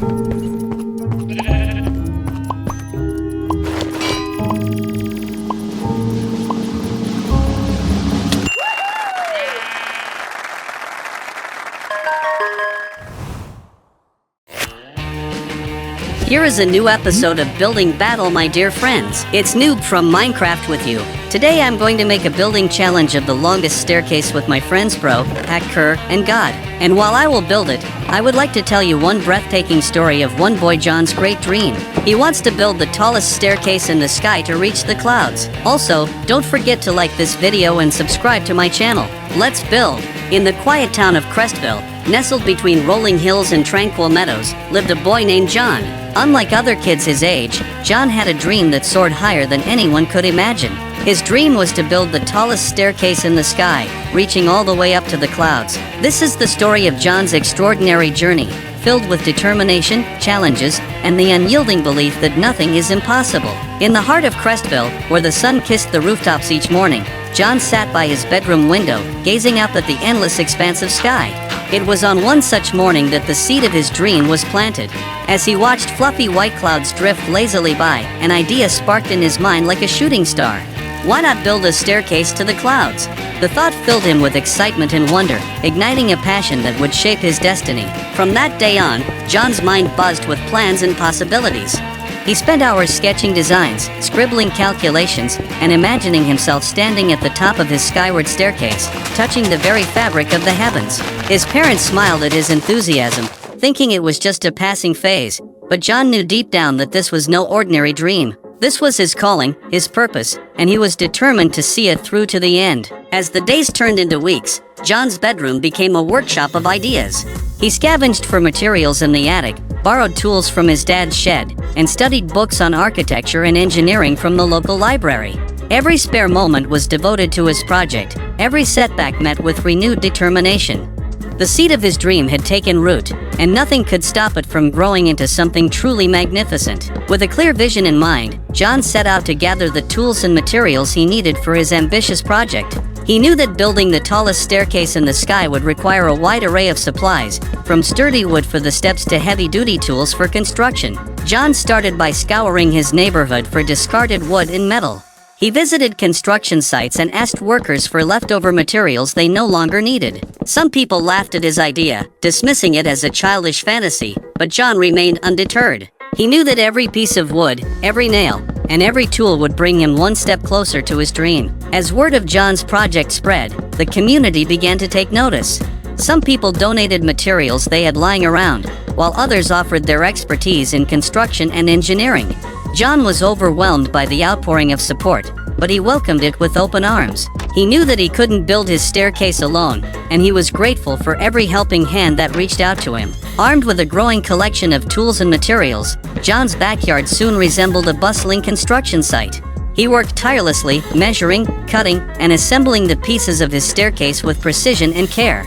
Here is a new episode of Building Battle, my dear friends. It's Noob from Minecraft with you. Today I'm going to make a building challenge of the longest staircase with my friends Bro, Hacker, and God. And while I will build it, I would like to tell you one breathtaking story of one boy John's great dream. He wants to build the tallest staircase in the sky to reach the clouds. Also, don't forget to like this video and subscribe to my channel. Let's build! In the quiet town of Crestville, nestled between rolling hills and tranquil meadows, lived a boy named John. Unlike other kids his age, John had a dream that soared higher than anyone could imagine. His dream was to build the tallest staircase in the sky, reaching all the way up to the clouds. This is the story of John's extraordinary journey, filled with determination, challenges, and the unyielding belief that nothing is impossible. In the heart of Crestville, where the sun kissed the rooftops each morning, John sat by his bedroom window, gazing up at the endless expanse of sky. It was on one such morning that the seed of his dream was planted. As he watched fluffy white clouds drift lazily by, an idea sparked in his mind like a shooting star. Why not build a staircase to the clouds? The thought filled him with excitement and wonder, igniting a passion that would shape his destiny. From that day on, John's mind buzzed with plans and possibilities. He spent hours sketching designs, scribbling calculations, and imagining himself standing at the top of his skyward staircase, touching the very fabric of the heavens. His parents smiled at his enthusiasm, thinking it was just a passing phase, but John knew deep down that this was no ordinary dream. This was his calling, his purpose, and he was determined to see it through to the end. As the days turned into weeks, John's bedroom became a workshop of ideas. He scavenged for materials in the attic, borrowed tools from his dad's shed, and studied books on architecture and engineering from the local library. Every spare moment was devoted to his project, every setback met with renewed determination. The seed of his dream had taken root, and nothing could stop it from growing into something truly magnificent. With a clear vision in mind, John set out to gather the tools and materials he needed for his ambitious project. He knew that building the tallest staircase in the sky would require a wide array of supplies, from sturdy wood for the steps to heavy-duty tools for construction. John started by scouring his neighborhood for discarded wood and metal. He visited construction sites and asked workers for leftover materials they no longer needed. Some people laughed at his idea, dismissing it as a childish fantasy, but John remained undeterred. He knew that every piece of wood, every nail, and every tool would bring him one step closer to his dream. As word of John's project spread, the community began to take notice. Some people donated materials they had lying around, while others offered their expertise in construction and engineering. John was overwhelmed by the outpouring of support, but he welcomed it with open arms. He knew that he couldn't build his staircase alone, and he was grateful for every helping hand that reached out to him. Armed with a growing collection of tools and materials, John's backyard soon resembled a bustling construction site. He worked tirelessly, measuring, cutting, and assembling the pieces of his staircase with precision and care.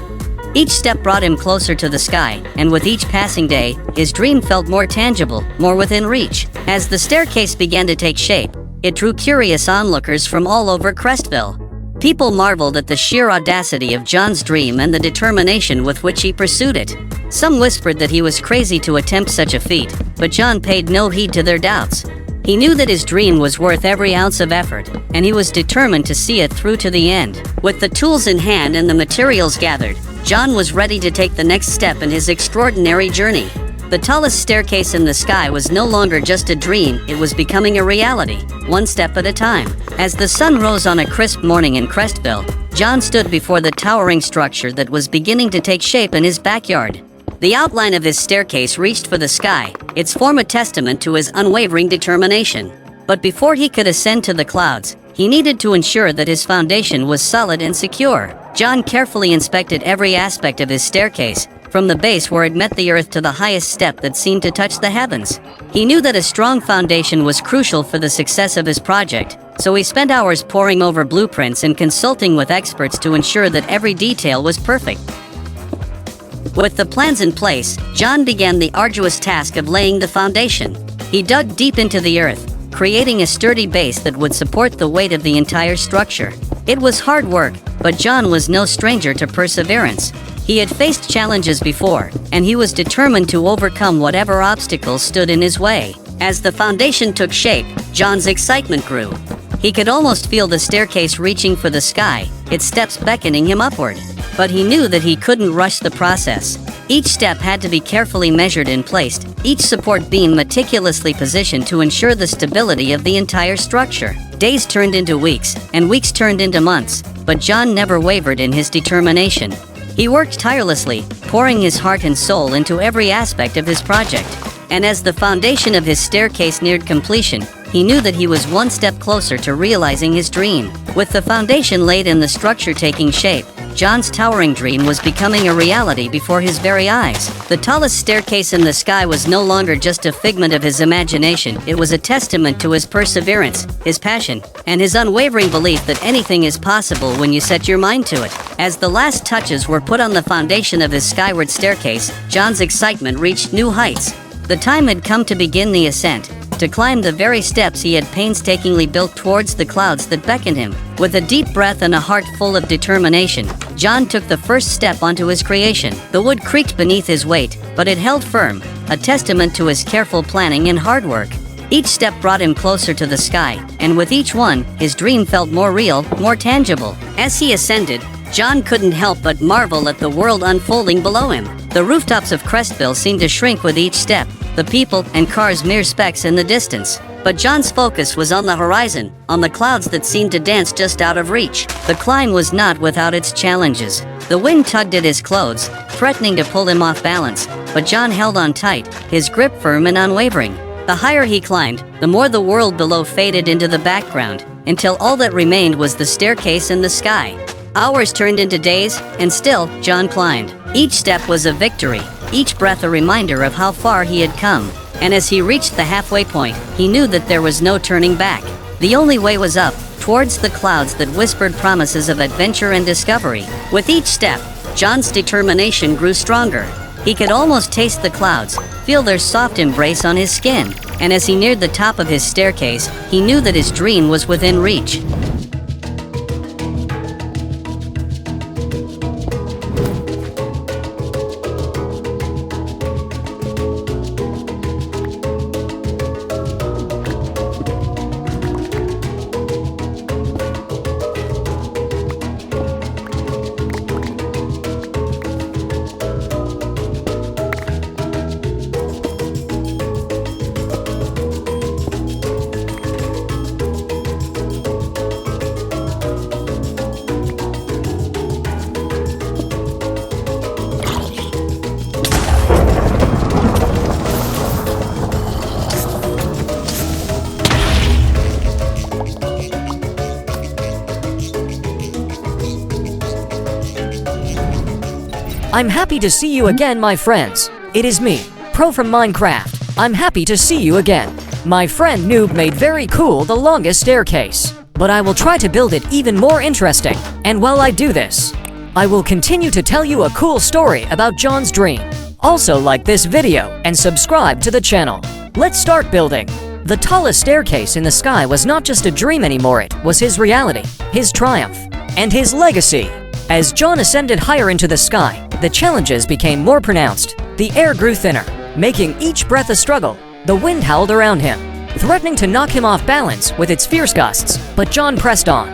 Each step brought him closer to the sky, and with each passing day, his dream felt more tangible, more within reach. As the staircase began to take shape, it drew curious onlookers from all over Crestville. People marveled at the sheer audacity of John's dream and the determination with which he pursued it. Some whispered that he was crazy to attempt such a feat, but John paid no heed to their doubts. He knew that his dream was worth every ounce of effort, and he was determined to see it through to the end. With the tools in hand and the materials gathered, John was ready to take the next step in his extraordinary journey. The tallest staircase in the sky was no longer just a dream, it was becoming a reality, one step at a time. As the sun rose on a crisp morning in Crestville, John stood before the towering structure that was beginning to take shape in his backyard. The outline of his staircase reached for the sky, its form a testament to his unwavering determination. But before he could ascend to the clouds, he needed to ensure that his foundation was solid and secure. John carefully inspected every aspect of his staircase, from the base where it met the earth to the highest step that seemed to touch the heavens. He knew that a strong foundation was crucial for the success of his project, so he spent hours poring over blueprints and consulting with experts to ensure that every detail was perfect. With the plans in place, John began the arduous task of laying the foundation. He dug deep into the earth, creating a sturdy base that would support the weight of the entire structure. It was hard work, but John was no stranger to perseverance. He had faced challenges before, and he was determined to overcome whatever obstacles stood in his way. As the foundation took shape, John's excitement grew. He could almost feel the staircase reaching for the sky, its steps beckoning him upward. But he knew that he couldn't rush the process. Each step had to be carefully measured and placed, each support beam meticulously positioned to ensure the stability of the entire structure. Days turned into weeks, and weeks turned into months, but John never wavered in his determination. He worked tirelessly, pouring his heart and soul into every aspect of his project. And as the foundation of his staircase neared completion, he knew that he was one step closer to realizing his dream. With the foundation laid and the structure taking shape, John's towering dream was becoming a reality before his very eyes. The tallest staircase in the sky was no longer just a figment of his imagination. It was a testament to his perseverance, his passion, and his unwavering belief that anything is possible when you set your mind to it. As the last touches were put on the foundation of his skyward staircase, John's excitement reached new heights. The time had come to begin the ascent, to climb the very steps he had painstakingly built towards the clouds that beckoned him. With a deep breath and a heart full of determination, John took the first step onto his creation. The wood creaked beneath his weight, but it held firm, a testament to his careful planning and hard work. Each step brought him closer to the sky, and with each one, his dream felt more real, more tangible. As he ascended, John couldn't help but marvel at the world unfolding below him. The rooftops of Crestville seemed to shrink with each step, the people and cars mere specks in the distance. But John's focus was on the horizon, on the clouds that seemed to dance just out of reach. The climb was not without its challenges. The wind tugged at his clothes, threatening to pull him off balance, but John held on tight, his grip firm and unwavering. The higher he climbed, the more the world below faded into the background, until all that remained was the staircase and the sky. Hours turned into days, and still, John climbed. Each step was a victory, each breath a reminder of how far he had come. And as he reached the halfway point, he knew that there was no turning back. The only way was up, towards the clouds that whispered promises of adventure and discovery. With each step, John's determination grew stronger. He could almost taste the clouds, feel their soft embrace on his skin. And as he neared the top of his staircase, he knew that his dream was within reach. I'm happy to see you again, my friends. It is me, Pro from Minecraft. I'm happy to see you again. My friend Noob made very cool the longest staircase, but I will try to build it even more interesting. And while I do this, I will continue to tell you a cool story about John's dream. Also like this video and subscribe to the channel. Let's start building. The tallest staircase in the sky was not just a dream anymore, it was his reality, his triumph, and his legacy. As John ascended higher into the sky, the challenges became more pronounced. The air grew thinner, making each breath a struggle. The wind howled around him, threatening to knock him off balance with its fierce gusts, but John pressed on,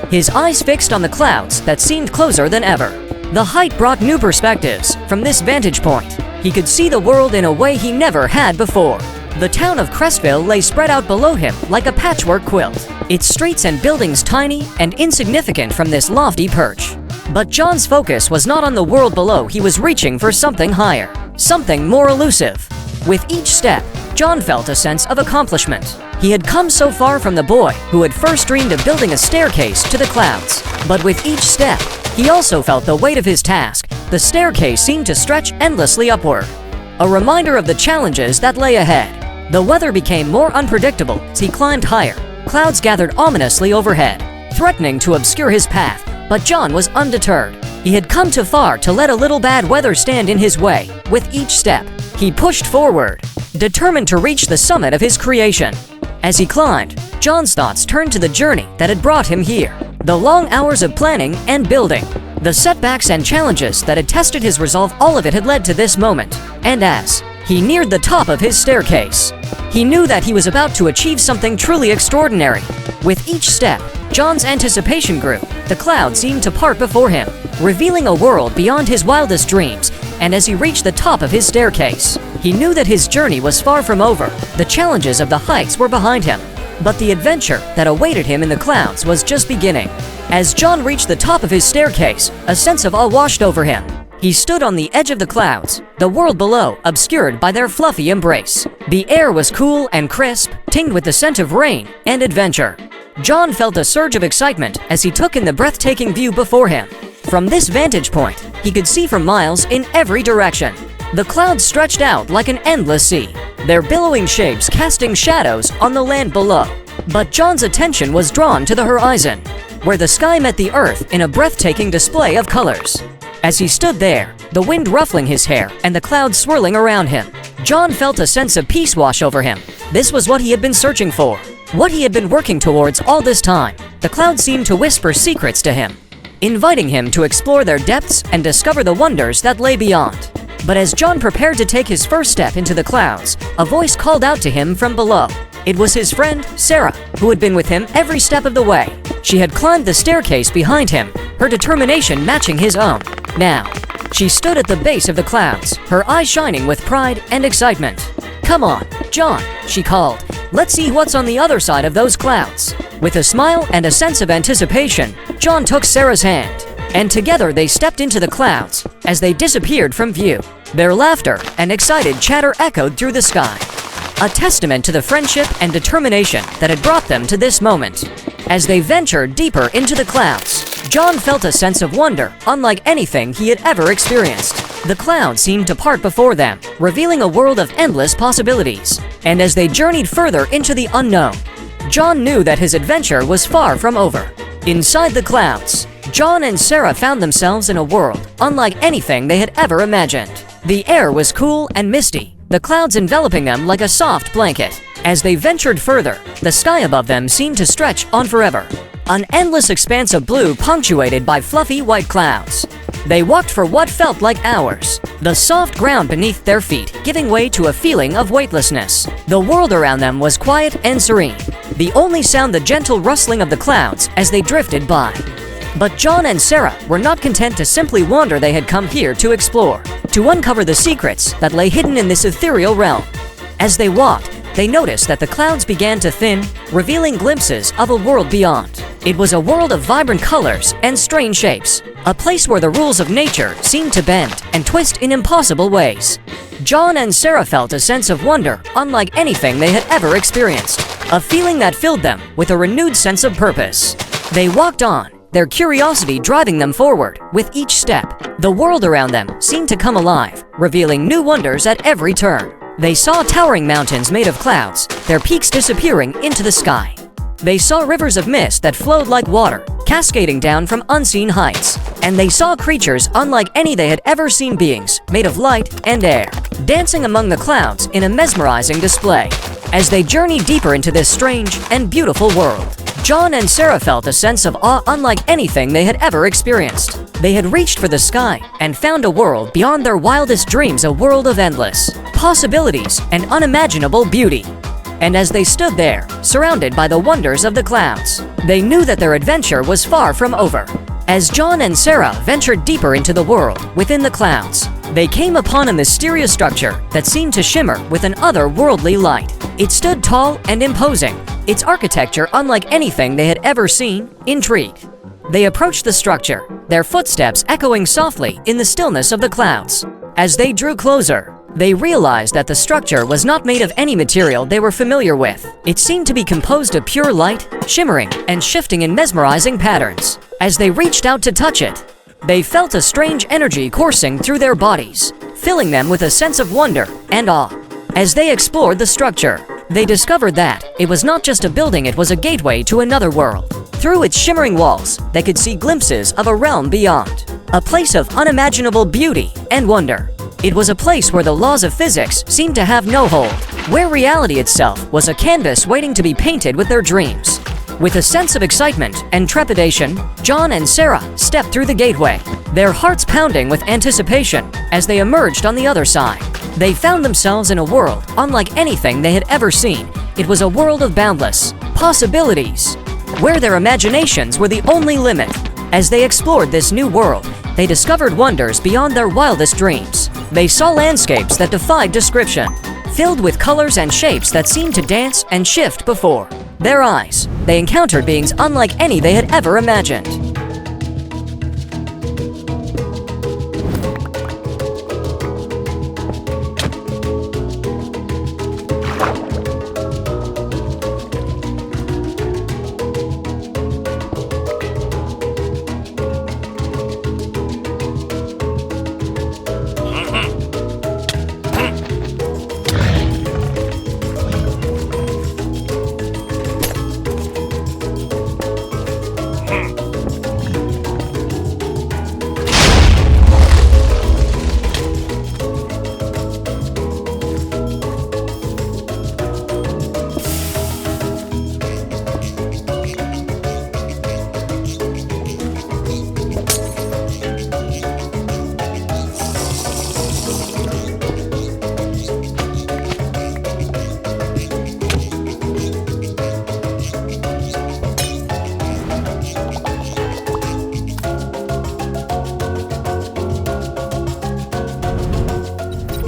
his eyes fixed on the clouds that seemed closer than ever. The height brought new perspectives. From this vantage point, he could see the world in a way he never had before. The town of Crestville lay spread out below him like a patchwork quilt, its streets and buildings tiny and insignificant from this lofty perch. But John's focus was not on the world below. He was reaching for something higher, something more elusive. With each step, John felt a sense of accomplishment. He had come so far from the boy who had first dreamed of building a staircase to the clouds. But with each step, he also felt the weight of his task. The staircase seemed to stretch endlessly upward, a reminder of the challenges that lay ahead. The weather became more unpredictable as he climbed higher. Clouds gathered ominously overhead, threatening to obscure his path. But John was undeterred. He had come too far to let a little bad weather stand in his way. With each step, he pushed forward, determined to reach the summit of his creation. As he climbed, John's thoughts turned to the journey that had brought him here. The long hours of planning and building, the setbacks and challenges that had tested his resolve, all of it had led to this moment. And as he neared the top of his staircase, he knew that he was about to achieve something truly extraordinary. With each step, John's anticipation grew. The clouds seemed to part before him, revealing a world beyond his wildest dreams. And as he reached the top of his staircase, he knew that his journey was far from over. The challenges of the heights were behind him, but the adventure that awaited him in the clouds was just beginning. As John reached the top of his staircase, a sense of awe washed over him. He stood on the edge of the clouds, the world below obscured by their fluffy embrace. The air was cool and crisp, tinged with the scent of rain and adventure. John felt a surge of excitement as he took in the breathtaking view before him. From this vantage point, he could see for miles in every direction. The clouds stretched out like an endless sea, their billowing shapes casting shadows on the land below. But John's attention was drawn to the horizon, where the sky met the earth in a breathtaking display of colors. As he stood there, the wind ruffling his hair and the clouds swirling around him, John felt a sense of peace wash over him. This was what he had been searching for, what he had been working towards all this time. The clouds seemed to whisper secrets to him, inviting him to explore their depths and discover the wonders that lay beyond. But as John prepared to take his first step into the clouds, a voice called out to him from below. It was his friend, Sarah, who had been with him every step of the way. She had climbed the staircase behind him, her determination matching his own. Now, she stood at the base of the clouds, her eyes shining with pride and excitement. "Come on, John," she called. "Let's see what's on the other side of those clouds." With a smile and a sense of anticipation, John took Sarah's hand, and together they stepped into the clouds. As they disappeared from view, their laughter and excited chatter echoed through the sky, a testament to the friendship and determination that had brought them to this moment. As they ventured deeper into the clouds, John felt a sense of wonder unlike anything he had ever experienced. The clouds seemed to part before them, revealing a world of endless possibilities. And as they journeyed further into the unknown, John knew that his adventure was far from over. Inside the clouds, John and Sarah found themselves in a world unlike anything they had ever imagined. The air was cool and misty, the clouds enveloping them like a soft blanket. As they ventured further, the sky above them seemed to stretch on forever, an endless expanse of blue punctuated by fluffy white clouds. They walked for what felt like hours, the soft ground beneath their feet giving way to a feeling of weightlessness. The world around them was quiet and serene, the only sound the gentle rustling of the clouds as they drifted by. But John and Sarah were not content to simply wander. They had come here to explore, to uncover the secrets that lay hidden in this ethereal realm. As they walked, they noticed that the clouds began to thin, revealing glimpses of a world beyond. It was a world of vibrant colors and strange shapes, a place where the rules of nature seemed to bend and twist in impossible ways. John and Sarah felt a sense of wonder unlike anything they had ever experienced, a feeling that filled them with a renewed sense of purpose. They walked on, their curiosity driving them forward. With each step, the world around them seemed to come alive, revealing new wonders at every turn. They saw towering mountains made of clouds, their peaks disappearing into the sky. They saw rivers of mist that flowed like water, cascading down from unseen heights. And they saw creatures unlike any they had ever seen, beings made of light and air, dancing among the clouds in a mesmerizing display. As they journeyed deeper into this strange and beautiful world, John and Sarah felt a sense of awe unlike anything they had ever experienced. They had reached for the sky and found a world beyond their wildest dreams, a world of endless possibilities and unimaginable beauty. And as they stood there, surrounded by the wonders of the clouds, they knew that their adventure was far from over. As John and Sarah ventured deeper into the world within the clouds, they came upon a mysterious structure that seemed to shimmer with an otherworldly light. It stood tall and imposing, its architecture unlike anything they had ever seen. Intrigued, they approached the structure, their footsteps echoing softly in the stillness of the clouds. As they drew closer, they realized that the structure was not made of any material they were familiar with. It seemed to be composed of pure light, shimmering and shifting in mesmerizing patterns. As they reached out to touch it, they felt a strange energy coursing through their bodies, filling them with a sense of wonder and awe. As they explored the structure, they discovered that it was not just a building, it was a gateway to another world. Through its shimmering walls, they could see glimpses of a realm beyond, a place of unimaginable beauty and wonder. It was a place where the laws of physics seemed to have no hold, where reality itself was a canvas waiting to be painted with their dreams. With a sense of excitement and trepidation, John and Sarah stepped through the gateway, their hearts pounding with anticipation as they emerged on the other side. They found themselves in a world unlike anything they had ever seen. It was a world of boundless possibilities, where their imaginations were the only limit. As they explored this new world, they discovered wonders beyond their wildest dreams. They saw landscapes that defied description, filled with colors and shapes that seemed to dance and shift before their eyes. They encountered beings unlike any they had ever imagined.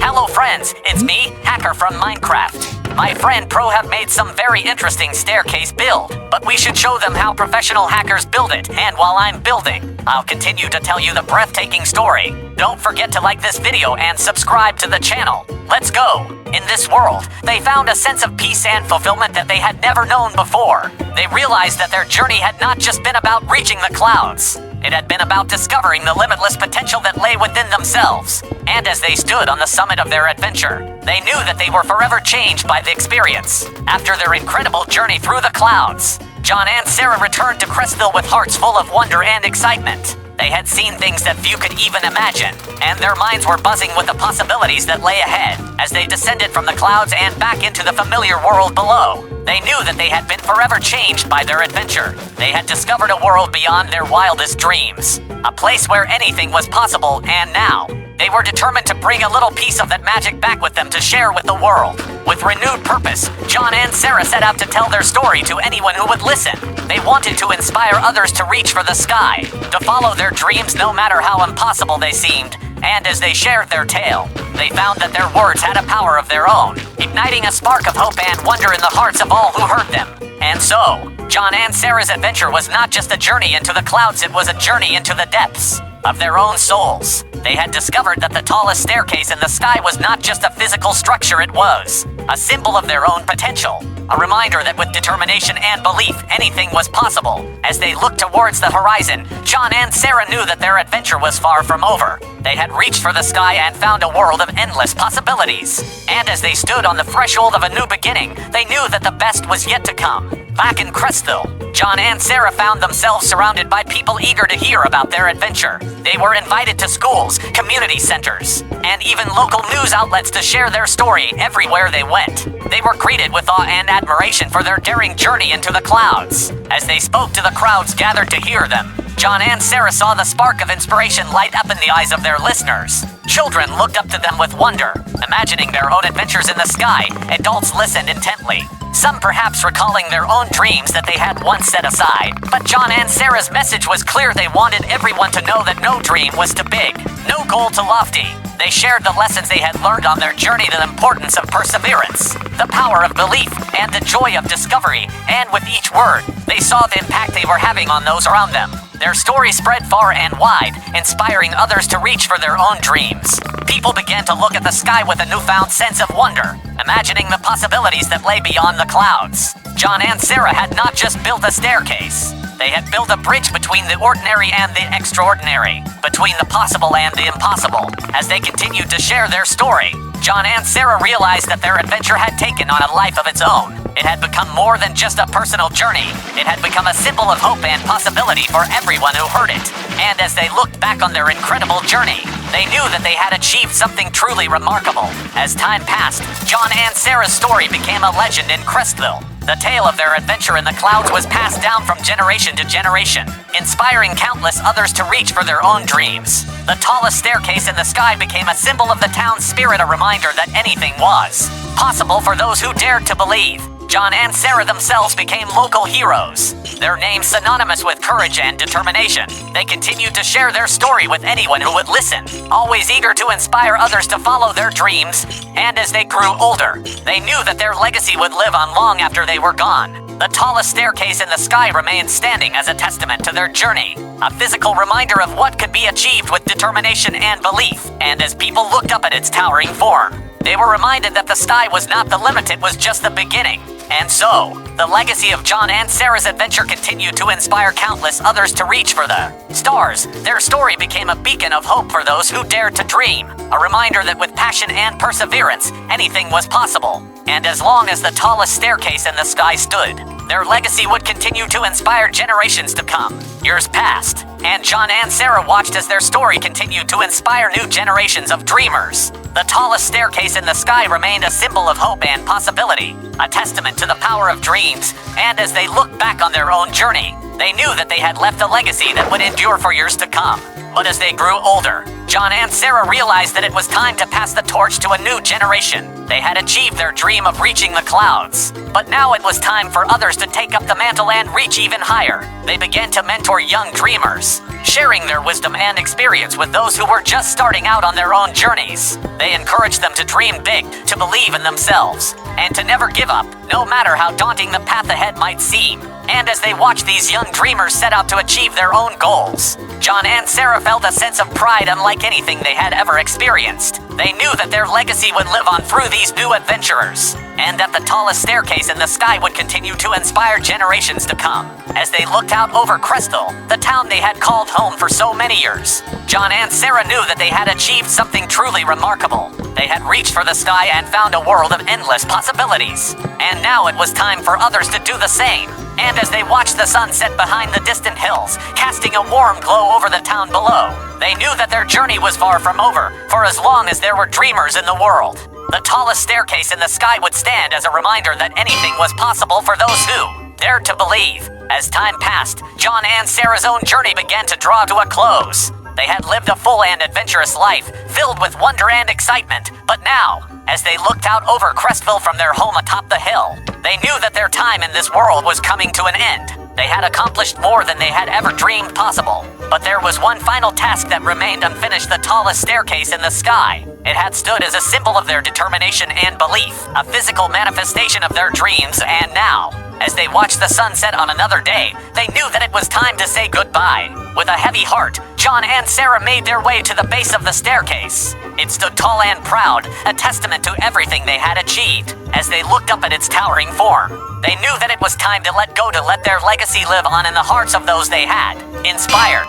Hello friends, it's me, Hacker from Minecraft. My friend Pro have made some very interesting staircase build, but we should show them how professional hackers build it, and while I'm building, I'll continue to tell you the breathtaking story. Don't forget to like this video and subscribe to the channel. Let's go! In this world, they found a sense of peace and fulfillment that they had never known before. They realized that their journey had not just been about reaching the clouds. It had been about discovering the limitless potential that lay within themselves. And as they stood on the summit of their adventure, they knew that they were forever changed by the experience. After their incredible journey through the clouds, John and Sarah returned to Crestville with hearts full of wonder and excitement. They had seen things that few could even imagine, and their minds were buzzing with the possibilities that lay ahead. As they descended from the clouds and back into the familiar world below, they knew that they had been forever changed by their adventure. They had discovered a world beyond their wildest dreams, a place where anything was possible, and now, they were determined to bring a little piece of that magic back with them to share with the world. With renewed purpose, John and Sarah set out to tell their story to anyone who would listen. They wanted to inspire others to reach for the sky, to follow their dreams no matter how impossible they seemed. And as they shared their tale, they found that their words had a power of their own, igniting a spark of hope and wonder in the hearts of all who heard them. And so, John and Sarah's adventure was not just a journey into the clouds, it was a journey into the depths of their own souls. They had discovered that the tallest staircase in the sky was not just a physical structure, it was a symbol of their own potential. A reminder that with determination and belief, anything was possible. As they looked towards the horizon, John and Sarah knew that their adventure was far from over. They had reached for the sky and found a world of endless possibilities. And as they stood on the threshold of a new beginning, they knew that the best was yet to come. Back in Crestville, John and Sarah found themselves surrounded by people eager to hear about their adventure. They were invited to schools, community centers, and even local news outlets to share their story everywhere they went. They were greeted with awe and admiration for their daring journey into the clouds. As they spoke to the crowds gathered to hear them, John and Sarah saw the spark of inspiration light up in the eyes of their listeners. Children looked up to them with wonder, imagining their own adventures in the sky. Adults listened intently, some perhaps recalling their own dreams that they had once set aside. But John and Sarah's message was clear. They wanted everyone to know that no dream was too big, no goal too lofty. They shared the lessons they had learned on their journey to the importance of perseverance, the power of belief, and the joy of discovery. And with each word, they saw the impact they were having on those around them. Their story spread far and wide, inspiring others to reach for their own dreams. People began to look at the sky with a newfound sense of wonder, imagining the possibilities that lay beyond the clouds. John and Sarah had not just built a staircase. They had built a bridge between the ordinary and the extraordinary, between the possible and the impossible. As they continued to share their story, John and Sarah realized that their adventure had taken on a life of its own. It had become more than just a personal journey. It had become a symbol of hope and possibility for everyone who heard it. And as they looked back on their incredible journey, they knew that they had achieved something truly remarkable. As time passed, John and Sarah's story became a legend in Crestville. The tale of their adventure in the clouds was passed down from generation to generation, inspiring countless others to reach for their own dreams. The tallest staircase in the sky became a symbol of the town's spirit, a reminder that anything was possible for those who dared to believe. John and Sarah themselves became local heroes, their names synonymous with courage and determination. They continued to share their story with anyone who would listen, always eager to inspire others to follow their dreams. And as they grew older, they knew that their legacy would live on long after they were gone. The tallest staircase in the sky remained standing as a testament to their journey, a physical reminder of what could be achieved with determination and belief. And as people looked up at its towering form, they were reminded that the sky was not the limit, it was just the beginning. And so, the legacy of John and Sarah's adventure continued to inspire countless others to reach for the stars. Their story became a beacon of hope for those who dared to dream, a reminder that with passion and perseverance, anything was possible. And as long as the tallest staircase in the sky stood, their legacy would continue to inspire generations to come. Years passed, and John and Sarah watched as their story continued to inspire new generations of dreamers. The tallest staircase in the sky remained a symbol of hope and possibility, a testament to the power of dreams, and as they looked back on their own journey, they knew that they had left a legacy that would endure for years to come. But as they grew older, John and Sarah realized that it was time to pass the torch to a new generation. They had achieved their dream of reaching the clouds, but now it was time for others to take up the mantle and reach even higher. They began to mentor young dreamers, sharing their wisdom and experience with those who were just starting out on their own journeys. They encouraged them to dream big, to believe in themselves, and to never give up, no matter how daunting the path ahead might seem. And as they watched these young dreamers set out to achieve their own goals, John and Sarah felt a sense of pride unlike anything they had ever experienced. They knew that their legacy would live on through these new adventurers, and that the tallest staircase in the sky would continue to inspire generations to come. As they looked out over Crystal, the town they had called home for so many years, John and Sarah knew that they had achieved something truly remarkable. They had reached for the sky and found a world of endless possibilities. And now it was time for others to do the same. And as they watched the sun set behind the distant hills, casting a warm glow over the town below, they knew that their journey was far from over, for as long as there were dreamers in the world, the tallest staircase in the sky would stand as a reminder that anything was possible for those who dared to believe. As time passed, John and Sarah's own journey began to draw to a close. They had lived a full and adventurous life, filled with wonder and excitement. But now, as they looked out over Crestville from their home atop the hill, they knew that their time in this world was coming to an end. They had accomplished more than they had ever dreamed possible. But there was one final task that remained unfinished: the tallest staircase in the sky. It had stood as a symbol of their determination and belief, a physical manifestation of their dreams, and now, as they watched the sun set on another day, they knew that it was time to say goodbye. With a heavy heart, John and Sarah made their way to the base of the staircase. It stood tall and proud, a testament to everything they had achieved. As they looked up at its towering form, they knew that it was time to let go, to let their legacy live on in the hearts of those they had inspired.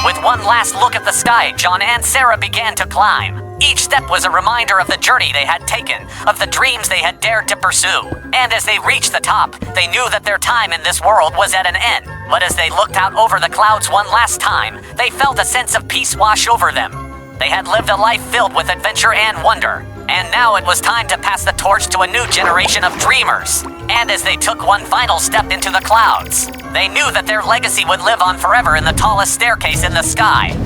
With one last look at the sky, John and Sarah began to climb. Each step was a reminder of the journey they had taken, of the dreams they had dared to pursue. And as they reached the top, they knew that their time in this world was at an end. But as they looked out over the clouds one last time, they felt a sense of peace wash over them. They had lived a life filled with adventure and wonder, and now it was time to pass the torch to a new generation of dreamers. And as they took one final step into the clouds, they knew that their legacy would live on forever in the tallest staircase in the sky.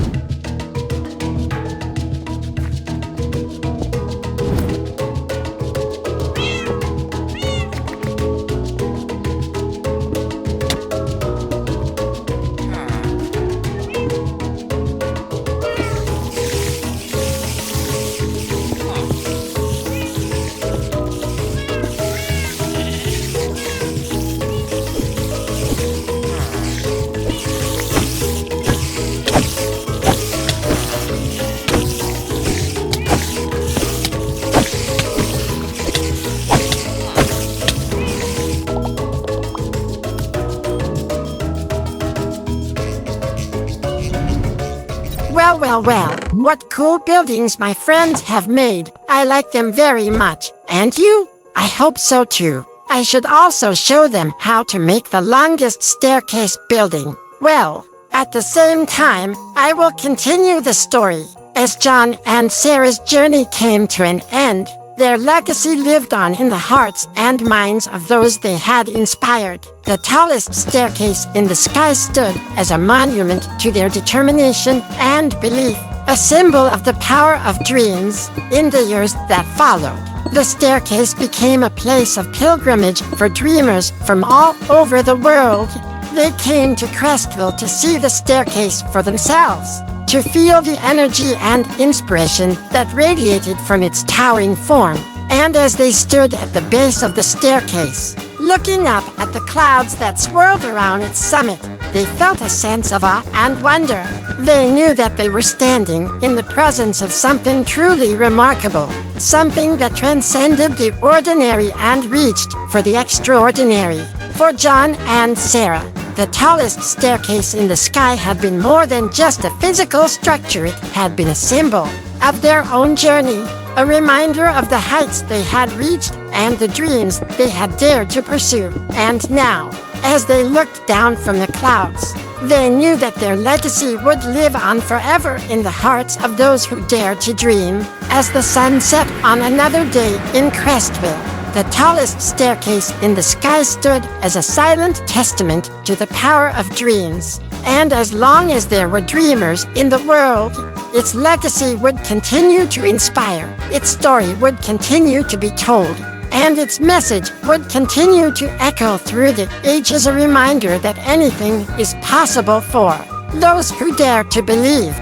Well, what cool buildings my friends have made. I like them very much. And you? I hope so too. I should also show them how to make the longest staircase building. Well, at the same time, I will continue the story. As John and Sarah's journey came to an end, Their legacy lived on in the hearts and minds of those they had inspired. The tallest staircase in the sky stood as a monument to their determination and belief, a symbol of the power of dreams. In the years that followed, the staircase became a place of pilgrimage for dreamers from all over the world. They came to Crestville to see the staircase for themselves, to feel the energy and inspiration that radiated from its towering form. And as they stood at the base of the staircase, looking up at the clouds that swirled around its summit, they felt a sense of awe and wonder. They knew that they were standing in the presence of something truly remarkable, something that transcended the ordinary and reached for the extraordinary. For John and Sarah, the tallest staircase in the sky had been more than just a physical structure. It had been a symbol of their own journey, a reminder of the heights they had reached and the dreams they had dared to pursue. And now, as they looked down from the clouds, they knew that their legacy would live on forever in the hearts of those who dared to dream. As the sun set on another day in Crestville, the tallest staircase in the sky stood as a silent testament to the power of dreams. And as long as there were dreamers in the world, its legacy would continue to inspire, its story would continue to be told, and its message would continue to echo through the ages, a reminder that anything is possible for those who dare to believe.